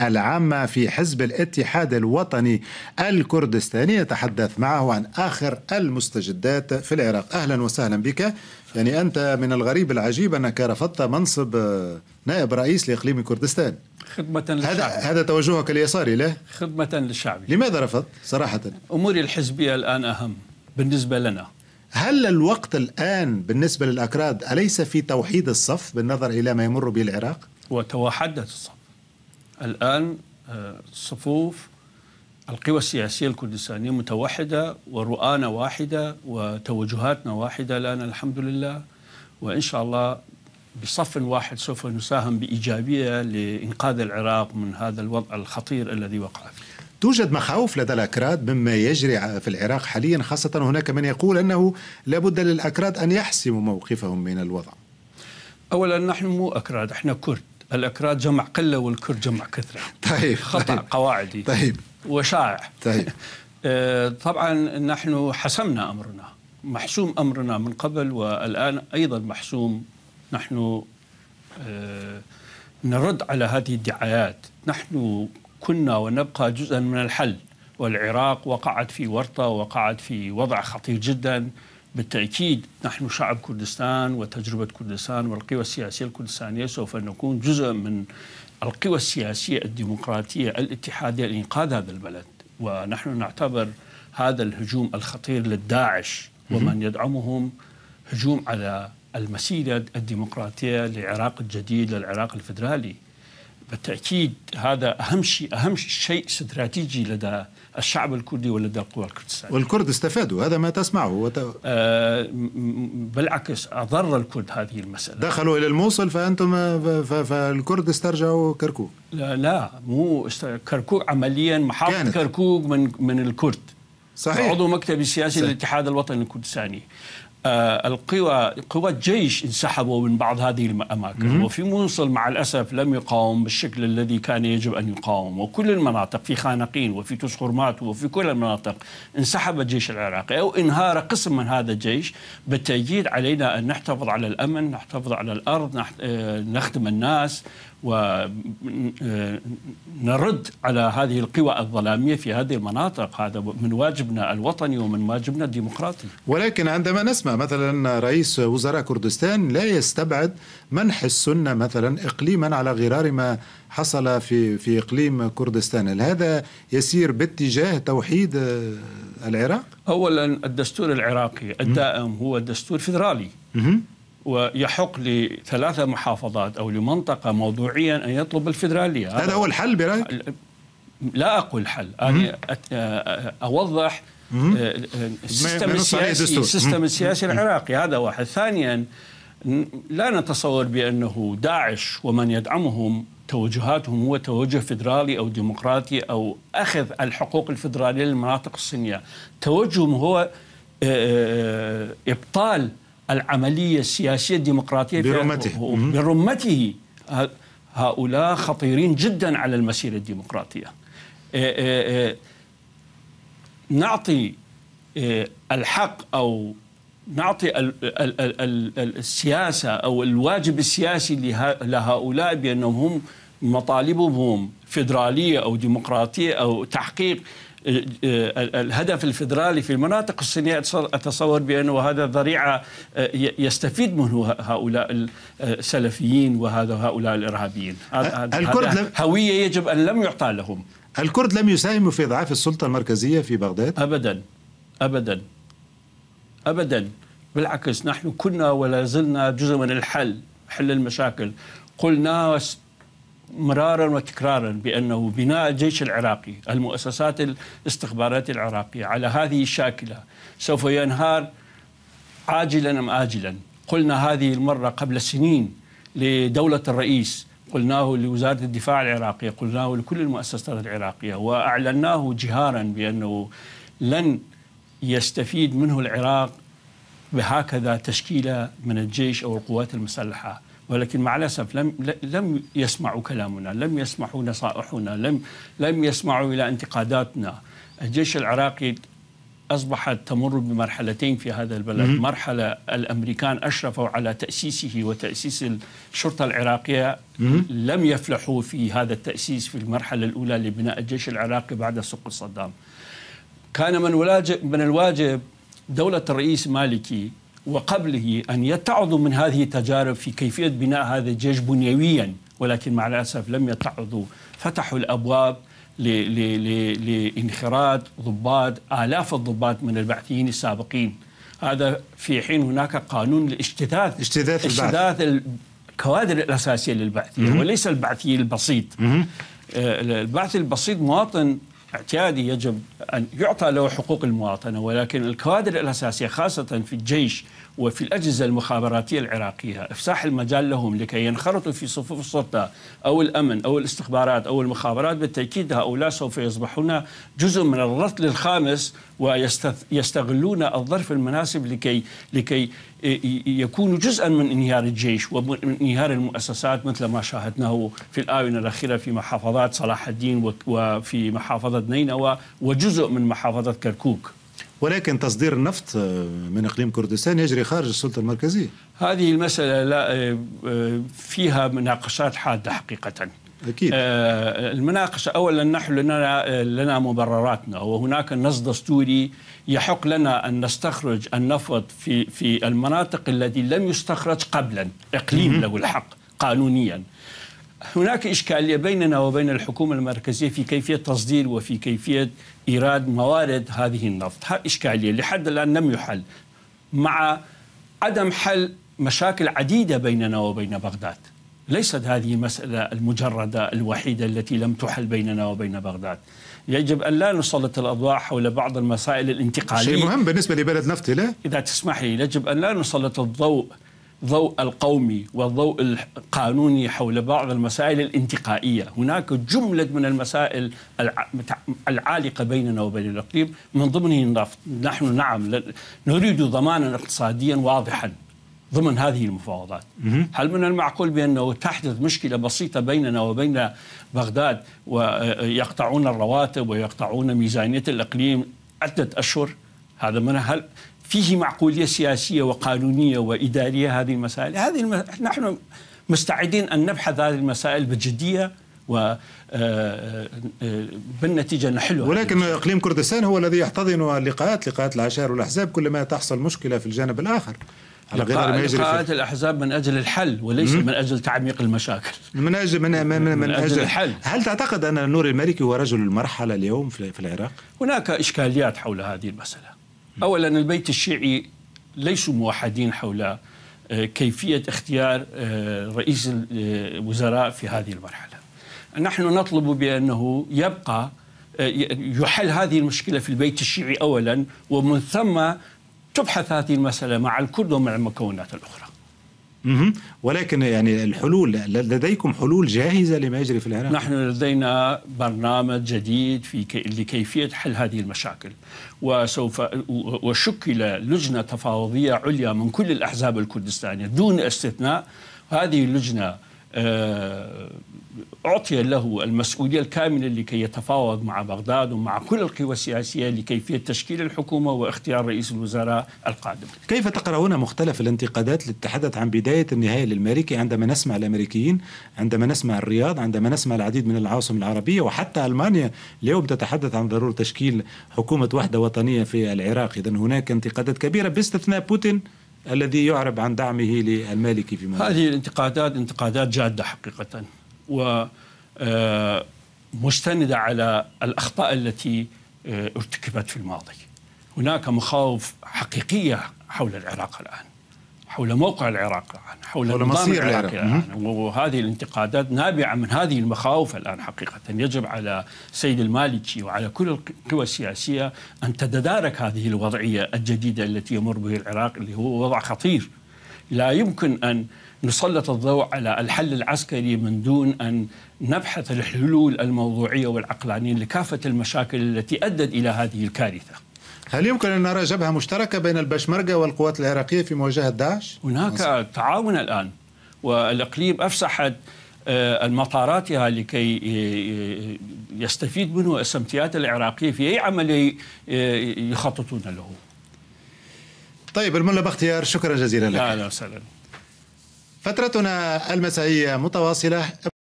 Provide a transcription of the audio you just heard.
العامة في حزب الاتحاد الوطني الكردستاني يتحدث معه عن آخر المستجدات في العراق. أهلا وسهلا بك. يعني أنت من الغريب العجيب أنك رفضت منصب نائب رئيس لإقليم كردستان خدمة للشعب. هذا توجهك اليساري له؟ خدمة للشعب. لماذا رفضت صراحة؟ أموري الحزبية الآن أهم بالنسبة لنا. هل الوقت الآن بالنسبة للأكراد أليس في توحيد الصف بالنظر إلى ما يمر به العراق؟ وتوحدت الصف الآن. صفوف القوى السياسية الكردستانية متوحدة ورؤانا واحدة وتوجهاتنا واحدة الآن الحمد لله، وإن شاء الله بصف واحد سوف نساهم بإيجابية لإنقاذ العراق من هذا الوضع الخطير الذي وقع فيه. توجد مخاوف لدى الأكراد مما يجري في العراق حاليا، خاصة هناك من يقول أنه لابد للأكراد أن يحسموا موقفهم من الوضع. أولا نحن مو أكراد، احنا كرد. الأكراد جمع قلة والكرد جمع كثرة. طيب. خطأ قواعدي. طيب. وشائع. طيب. طبعا نحن حسمنا أمرنا، محسوم أمرنا من قبل والآن أيضا محسوم. نحن نرد على هذه الدعايات. نحن كنا ونبقى جزءا من الحل، والعراق وقعت في ورطة، وقعت في وضع خطير جدا. بالتأكيد نحن شعب كردستان وتجربة كردستان والقوى السياسية الكردستانية سوف نكون جزء من القوى السياسية الديمقراطية الاتحادية لإنقاذ هذا البلد. ونحن نعتبر هذا الهجوم الخطير للداعش ومن يدعمهم هجوم على المسيرة الديمقراطية للعراق الجديد، للعراق الفدرالي. بالتأكيد هذا أهم شيء استراتيجي لدى الشعب الكردي ولدى القوى الكردستانية. والكرد استفادوا، هذا ما تسمعه. بالعكس أضر الكرد هذه المسألة. دخلوا إلى الموصل فأنتم فالكرد استرجعوا كركوك. لا مو كركوك، عمليا محافظة كركوك من الكرد. صحيح. عضو مكتب السياسي للاتحاد الوطني الكردستاني. قوى الجيش انسحبوا من بعض هذه الأماكن، وفي موصل مع الأسف لم يقاوم بالشكل الذي كان يجب أن يقاوم. وكل المناطق في خانقين وفي تسخرمات وفي كل المناطق انسحب الجيش العراقي أو انهار قسم من هذا الجيش. بالتأكيد علينا أن نحتفظ على الأمن، نحتفظ على الأرض، نخدم الناس ونرد على هذه القوى الظلامية في هذه المناطق. هذا من واجبنا الوطني ومن واجبنا الديمقراطي. ولكن عندما نسمع مثلا رئيس وزراء كردستان لا يستبعد منح السنة مثلا إقليما على غرار ما حصل في إقليم كردستان، هل هذا يسير باتجاه توحيد العراق؟ أولا الدستور العراقي الدائم هو دستور فيدرالي، ويحق لثلاثة محافظات أو لمنطقة موضوعيا أن يطلب الفيدرالية. هذا هو الحل برأيك؟ لا أقول حل، أنا أوضح السيستم السياسي العراقي. هذا واحد. ثانيا لا نتصور بأنه داعش ومن يدعمهم توجهاتهم هو توجه فيدرالي أو ديمقراطي أو أخذ الحقوق الفيدرالية للمناطق الصينية. توجههم هو إبطال العملية السياسية الديمقراطية برمته. هؤلاء خطيرين جدا على المسيرة الديمقراطية. نعطي الحق أو نعطي السياسة أو الواجب السياسي لهؤلاء بأنهم هم مطالبهم فيدرالية أو ديمقراطية أو تحقيق الهدف الفيدرالي في المناطق الصينية. أتصور بأنه هذا ذريعة يستفيد منه هؤلاء السلفيين وهؤلاء الإرهابيين. هذا هوية يجب أن لم يعطى لهم. الكرد لم يساهموا في إضعاف السلطة المركزية في بغداد؟ أبدا أبدا أبدا. بالعكس نحن كنا ولا زلنا جزء من الحل، حل المشاكل. قلنا مرارا وتكرارا بأنه بناء الجيش العراقي، المؤسسات الاستخبارات العراقية على هذه الشاكلة سوف ينهار عاجلا أم آجلا. قلنا هذه المرة قبل سنين لدولة الرئيس، قلناه لوزارة الدفاع العراقية، قلناه لكل المؤسسات العراقية، وأعلناه جهارا بأنه لن يستفيد منه العراق بهكذا تشكيلة من الجيش أو القوات المسلحة. ولكن مع الأسف لم يسمعوا كلامنا، لم يسمعوا نصائحنا، لم يسمعوا إلى انتقاداتنا. الجيش العراقي أصبحت تمر بمرحلتين في هذا البلد. مرحلة الأمريكان أشرفوا على تأسيسه وتأسيس الشرطة العراقية، لم يفلحوا في هذا التأسيس في المرحلة الأولى لبناء الجيش العراقي بعد سقوط صدام. كان من الواجب دولة الرئيس مالكي وقبله أن يتعظوا من هذه التجارب في كيفية بناء هذا الجيش بنيويا، ولكن مع الأسف لم يتعظوا. فتحوا الأبواب لانخراط ضباط، آلاف الضباط من البعثيين السابقين. هذا في حين هناك قانون الاستحداث الكوادر الأساسية للبعثية وليس البعثي البسيط. البعثي البسيط مواطن اعتيادي يجب أن يعطى له حقوق المواطنة، ولكن الكوادر الأساسية خاصة في الجيش وفي الأجهزة المخابراتية العراقية إفساح المجال لهم لكي ينخرطوا في صفوف السلطة أو الأمن أو الاستخبارات أو المخابرات، بالتأكيد هؤلاء سوف يصبحون جزء من الرطل الخامس ويستغلون الظرف المناسب لكي يكونوا جزءا من انهيار الجيش ومن انهيار المؤسسات، مثل ما شاهدناه في الآونة الأخيرة في محافظات صلاح الدين وفي محافظة نينوى وجزء من محافظة كركوك. ولكن تصدير النفط من إقليم كردستان يجري خارج السلطة المركزية. هذه المسألة لا فيها مناقشات حادة حقيقة. أكيد. المناقشة أولا نحن لنا مبرراتنا، وهناك نص دستوري يحق لنا أن نستخرج النفط في المناطق التي لم يستخرج قبلا، إقليم له الحق قانونيا. هناك إشكالية بيننا وبين الحكومة المركزية في كيفية تصدير وفي كيفية إيراد موارد هذه النفط. هذه إشكالية لحد الآن لم يحل، مع عدم حل مشاكل عديدة بيننا وبين بغداد. ليست هذه المسألة المجردة الوحيدة التي لم تحل بيننا وبين بغداد. يجب أن لا نسلط الأضواء حول بعض المسائل الانتقالية. شيء مهم بالنسبة لبلد نفطي. لا، إذا تسمح لي، يجب أن لا نسلط ضوء القومي والضوء القانوني حول بعض المسائل الانتقائية. هناك جملة من المسائل العالقة بيننا وبين الإقليم، من ضمنه النفط. نحن نعم نريد ضمانا اقتصاديا واضحا ضمن هذه المفاوضات. هل من المعقول بأنه تحدث مشكلة بسيطة بيننا وبين بغداد ويقطعون الرواتب ويقطعون ميزانية الإقليم عدة أشهر؟ هذا من هل فيه معقولية سياسية وقانونية وإدارية هذه المسائل؟ نحن مستعدين أن نبحث هذه المسائل بجدية وبالنتيجة نحلها. ولكن إقليم كردستان هو الذي يحتضن لقاءات العشائر والأحزاب كلما تحصل مشكلة في الجانب الآخر، على غير ما يجري لقاءات الأحزاب من أجل الحل وليس من أجل تعميق المشاكل. من أجل الحل. هل تعتقد أن نور المالكي هو رجل المرحلة اليوم في العراق؟ هناك إشكاليات حول هذه المسألة. أولا البيت الشيعي ليسوا موحدين حول كيفية اختيار رئيس الوزراء في هذه المرحلة. نحن نطلب بأنه يبقى يحل هذه المشكلة في البيت الشيعي أولا، ومن ثم تبحث هذه المسألة مع الكرد ومع المكونات الأخرى. ولكن يعني الحلول، لديكم حلول جاهزة لما يجري في العراق؟ نحن لدينا برنامج جديد لكيفية حل هذه المشاكل، وشكل لجنة تفاوضية عليا من كل الأحزاب الكردستانية دون استثناء. هذه اللجنة أعطي له المسؤولية الكاملة لكي يتفاوض مع بغداد ومع كل القوى السياسية لكيفية تشكيل الحكومة واختيار رئيس الوزراء القادم. كيف تقرؤون مختلف الانتقادات التي تتحدث عن بداية النهاية للمالكي، عندما نسمع الأمريكيين، عندما نسمع الرياض، عندما نسمع العديد من العواصم العربية وحتى ألمانيا اليوم تتحدث عن ضرورة تشكيل حكومة وحدة وطنية في العراق؟ إذن هناك انتقادات كبيرة باستثناء بوتين الذي يعرب عن دعمه للمالكي في موضوع. هذه الانتقادات انتقادات جادة حقيقة، ومستندة على الأخطاء التي ارتكبت في الماضي. هناك مخاوف حقيقية حول العراق الآن، حول موقع العراق الآن، حول مصير العراق الآن، وهذه الانتقادات نابعة من هذه المخاوف الآن. حقيقة يجب على سيد المالكي وعلى كل القوى السياسية أن تتدارك هذه الوضعية الجديدة التي يمر به العراق، اللي هو وضع خطير. لا يمكن أن نسلط الضوء على الحل العسكري من دون أن نبحث الحلول الموضوعية والعقلانية لكافة المشاكل التي أدت إلى هذه الكارثة. هل يمكن أن نرى جبهة مشتركة بين البشمركة والقوات العراقية في مواجهة داعش؟ هناك تعاون الآن، والإقليم أفسحت المطاراتها لكي يستفيد منه السمتيات العراقية في أي عمل يخططون له. طيب الملا بختيار، شكرا جزيلا لك. أهلا وسهلا. فترتنا المسائية متواصلة.